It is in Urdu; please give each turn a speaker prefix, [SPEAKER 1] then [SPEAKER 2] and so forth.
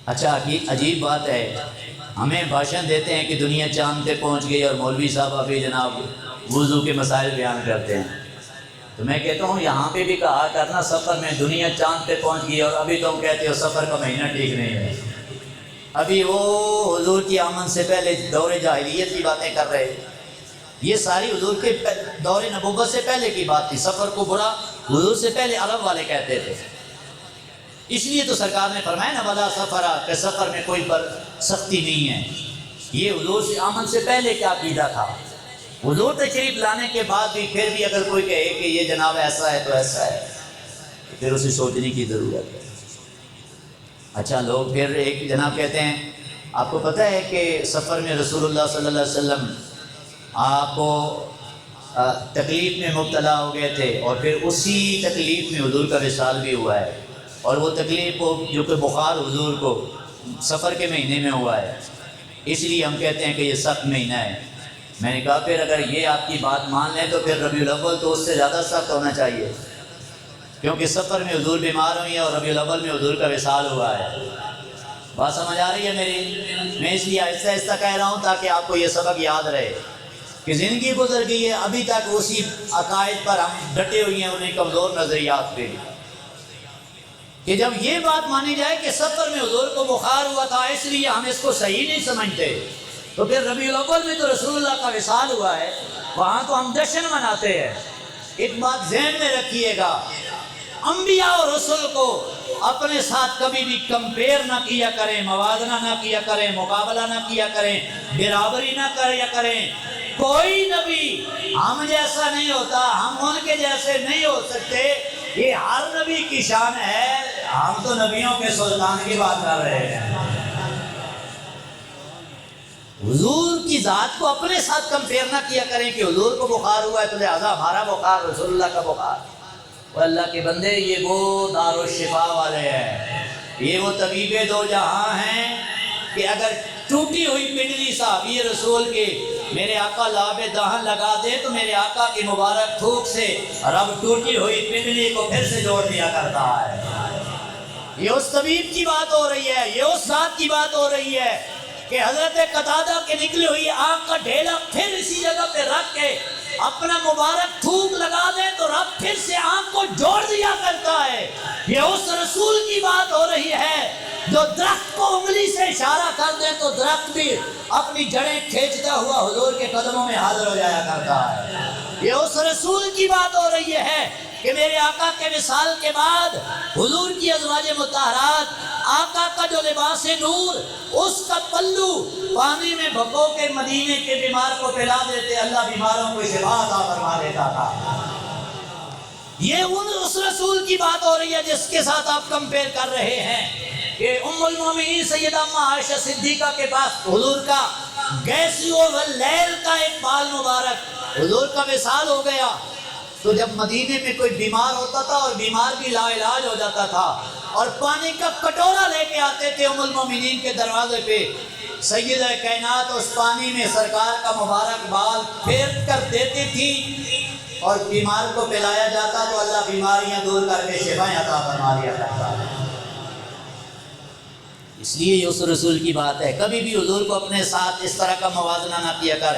[SPEAKER 1] اچھا عجیب بات ہے، ہمیں بھاشن دیتے ہیں کہ دنیا چاند پہ پہنچ گئی اور مولوی صاحب ابھی جناب وضو کے مسائل بیان کرتے ہیں۔ تو میں کہتا ہوں یہاں پہ بھی کہا کرنا سفر میں دنیا چاند پہ پہنچ گئی، اور ابھی تم کہتے ہو سفر کا مہینہ ٹھیک نہیں ہے۔ ابھی وہ حضور کی آمد سے پہلے دور جاہلیت کی باتیں کر رہے، یہ ساری حضور کے دور نبوت سے پہلے کی بات تھی۔ سفر کو برا حضور سے پہلے عرب والے کہتے تھے، اس لیے تو سرکار نے فرمایا نا ولا سفر، کہ سفر میں کوئی پر سختی نہیں ہے۔ یہ حضور سے آمد سے پہلے کیا عقیدہ تھا، حضور تشریف لانے کے بعد بھی پھر بھی اگر کوئی کہے کہ یہ جناب ایسا ہے تو ایسا ہے، تو پھر اسے سوچنے کی ضرورت ہے۔ اچھا لوگ پھر ایک جناب کہتے ہیں آپ کو پتہ ہے کہ سفر میں رسول اللہ صلی اللہ علیہ وسلم آپ کو تکلیف میں مبتلا ہو گئے تھے، اور پھر اسی تکلیف میں حضور کا وصال بھی ہوا ہے، اور وہ تکلیف جو کہ بخار حضور کو سفر کے مہینے میں ہوا ہے، اس لیے ہم کہتے ہیں کہ یہ سخت مہینہ ہے۔ میں نے کہا پھر اگر یہ آپ کی بات مان لیں تو پھر ربیع الاول تو اس سے زیادہ سخت ہونا چاہیے، کیونکہ سفر میں حضور بیمار ہوئی ہیں اور ربیع الاول میں حضور کا وصال ہوا ہے۔ بات سمجھ آ رہی ہے میری؟ میں اس لیے آہستہ آہستہ کہہ رہا ہوں تاکہ آپ کو یہ سبق یاد رہے کہ زندگی گزر گئی ہے، ابھی تک اسی عقائد پر ہم ڈٹے ہوئے ہیں، انہیں کمزور نظریات پہ، کہ جب یہ بات مانی جائے کہ سفر میں حضور کو بخار ہوا تھا اس لیے ہم اس کو صحیح نہیں سمجھتے، تو پھر ربیع الاول میں تو رسول اللہ کا وصال ہوا ہے، وہاں تو ہم جشن مناتے ہیں۔ ایک بات ذہن میں رکھیے گا، انبیاء اور رسول کو اپنے ساتھ کبھی بھی کمپیئر نہ کیا کریں، موازنہ نہ کیا کریں، مقابلہ نہ کیا کریں، برابری نہ کیا کریں۔ کوئی نبی ہم جیسا نہیں ہوتا، ہم ان کے جیسے نہیں ہو سکتے، یہ ہر نبی کی شان ہے۔ ہم تو نبیوں کے سلطان کی بات کر رہے ہیں۔ حضور کی ذات کو اپنے ساتھ کمپیئر نہ کیا کریں کہ حضور کو بخار ہوا ہے تو لہذا ہمارا بخار رسول اللہ کا بخار۔ وہ اللہ کے بندے، یہ وہ دار الشفا والے ہیں، یہ وہ طبیب دو جہاں ہیں کہ اگر ٹوٹی ہوئی پنڈلی صحابی رسول کے میرے آقا لاب دہن لگا دے تو میرے آقا کی مبارک تھوک سے رب ٹوٹی ہوئی پنڈلی کو پھر سے جوڑ دیا کرتا ہے۔ یہ اس طبیب کی بات ہو رہی ہے، یہ اس ذات کی بات ہو رہی ہے کہ حضرت قتادہ کے نکلی ہوئی آنکھ کا ڈھیلا پھر اسی جگہ پہ رکھ کے اپنا مبارک تھوک لگا دے تو رب پھر سے آنکھ کو جوڑ دیا کرتا ہے۔ یہ اس رسول کی بات ہو رہی ہے جو درخت کو انگلی سے اشارہ کر دے تو درخت بھی اپنی جڑیں کھینچتا ہوا حضور کے قدموں میں حاضر ہو جایا کرتا ہے۔ یہ اس رسول کی بات ہو رہی ہے کہ میرے آقا کے وصال کے بعد حضور کی ازواج مطہرات، آقا کا جو لباس نور، اس کا پلو پانی میں بھگو کے مدینے کے بیمار کو پلا دیتے، اللہ بیماروں کو شفا عطا فرما دیتا تھا۔ یہ اس رسول کی بات ہو رہی ہے جس کے ساتھ آپ کمپیئر کر رہے ہیں کہ ام المومنین سیدہ اماں عائشہ صدیقہ کے پاس حضور کا گیسیو واللیل کا ایک بال مبارک، حضور کا وصال ہو گیا تو جب مدینے میں کوئی بیمار ہوتا تھا اور بیمار بھی لا علاج ہو جاتا تھا اور پانی کا کٹورا لے کے آتے تھے ام المومنین کے دروازے پہ، سیدہ کائنات اس پانی میں سرکار کا مبارک بال پھیر کر دیتی تھی اور بیمار کو پلایا جاتا تو اللہ بیماریاں دور کر کے شفائیں عطا فرما دیا کرتا ہے۔ اس لیے یہ اس رسول کی بات ہے، کبھی بھی حضور کو اپنے ساتھ اس طرح کا موازنہ نہ کیا کر